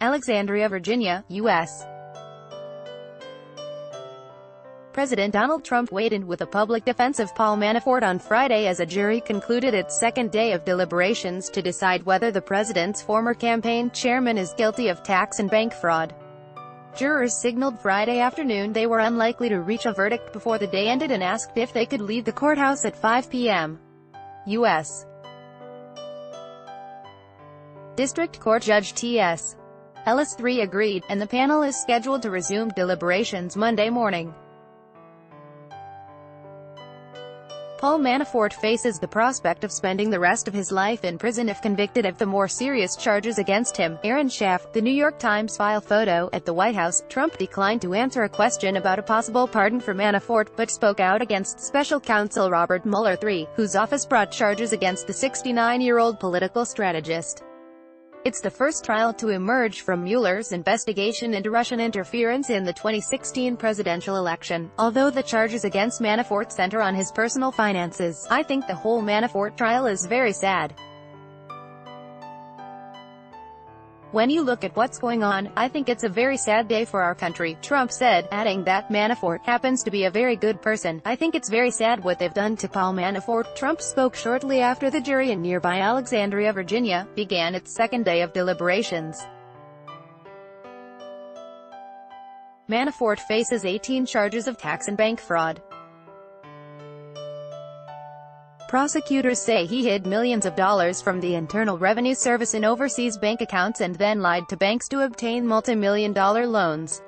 Alexandria, Virginia, U.S. President Donald Trump weighed in with a public defense of Paul Manafort on Friday as a jury concluded its second day of deliberations to decide whether the president's former campaign chairman is guilty of tax and bank fraud. Jurors signaled Friday afternoon they were unlikely to reach a verdict before the day ended and asked if they could leave the courthouse at 5 p.m. U.S. District Court Judge T.S. Ellis III agreed, and the panel is scheduled to resume deliberations Monday morning. Paul Manafort faces the prospect of spending the rest of his life in prison if convicted of the more serious charges against him. Aaron Schaff, The New York Times file photo. At the White House, Trump declined to answer a question about a possible pardon for Manafort, but spoke out against special counsel Robert Mueller III, whose office brought charges against the 69-year-old political strategist. It's the first trial to emerge from Mueller's investigation into Russian interference in the 2016 presidential election. Although the charges against Manafort center on his personal finances, I think the whole Manafort trial is very sad. When you look at what's going on, I think it's a very sad day for our country, Trump said, adding that Manafort happens to be a very good person. I think it's very sad what they've done to Paul Manafort. Trump spoke shortly after the jury in nearby Alexandria, Virginia, began its second day of deliberations. Manafort faces 18 charges of tax and bank fraud. Prosecutors say he hid millions of dollars from the Internal Revenue Service in overseas bank accounts and then lied to banks to obtain multi-million-dollar loans.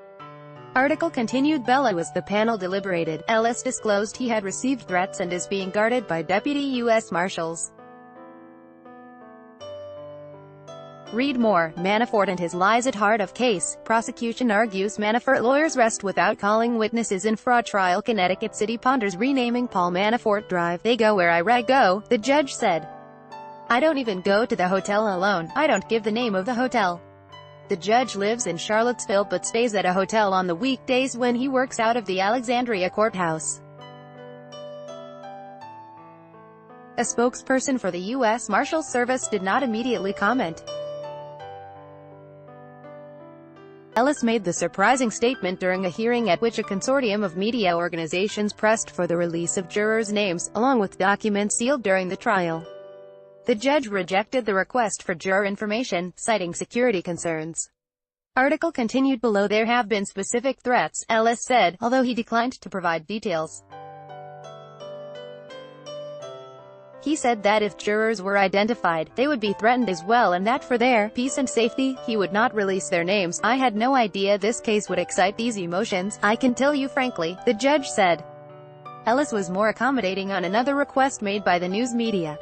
Article continued. Below as the panel deliberated, Ellis disclosed he had received threats and is being guarded by deputy U.S. Marshals. Read more. Manafort and his lies at heart of case. Prosecution argues Manafort lawyers rest without calling witnesses in fraud trial. Connecticut City ponders renaming Paul Manafort Drive. They go where I go, the judge said. I don't even go to the hotel alone. I don't give the name of the hotel. The judge lives in Charlottesville but stays at a hotel on the weekdays when he works out of the Alexandria courthouse. A spokesperson for the U.S. Marshals Service did not immediately comment. Ellis made the surprising statement during a hearing at which a consortium of media organizations pressed for the release of jurors' names, along with documents sealed during the trial. The judge rejected the request for juror information, citing security concerns. Article continued. Below there have been specific threats, Ellis said, although he declined to provide details. He said that if jurors were identified, they would be threatened as well and that for their peace and safety, he would not release their names. I had no idea this case would excite these emotions, I can tell you frankly, the judge said. Ellis was more accommodating on another request made by the news media.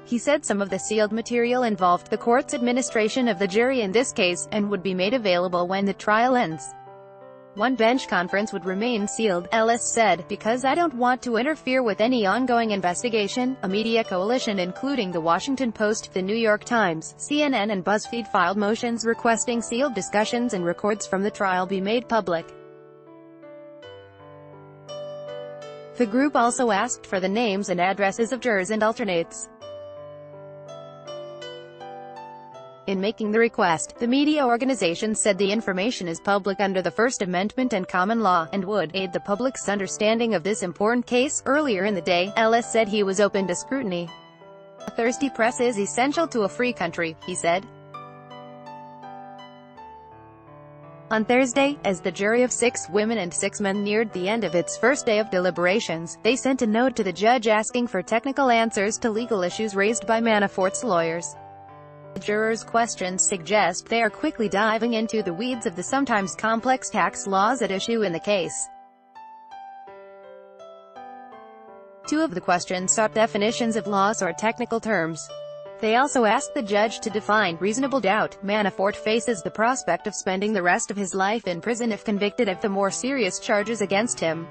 He said some of the sealed material involved the court's administration of the jury in this case, and would be made available when the trial ends. One bench conference would remain sealed, Ellis said, because I don't want to interfere with any ongoing investigation. A media coalition including The Washington Post, The New York Times, CNN and BuzzFeed filed motions requesting sealed discussions and records from the trial be made public. The group also asked for the names and addresses of jurors and alternates. In making the request, the media organization said the information is public under the First Amendment and common law, and would aid the public's understanding of this important case. Earlier in the day, Ellis said he was open to scrutiny. A thirsty press is essential to a free country, he said. On Thursday, as the jury of 6 women and 6 men neared the end of its first day of deliberations, they sent a note to the judge asking for technical answers to legal issues raised by Manafort's lawyers. The jurors' questions suggest they are quickly diving into the weeds of the sometimes complex tax laws at issue in the case. 2 of the questions sought definitions of laws or technical terms. They also asked the judge to define reasonable doubt. Manafort faces the prospect of spending the rest of his life in prison if convicted of the more serious charges against him.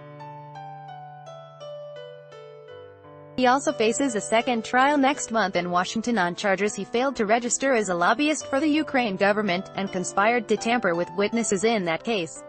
He also faces a second trial next month in Washington on charges he failed to register as a lobbyist for the Ukraine government, and conspired to tamper with witnesses in that case.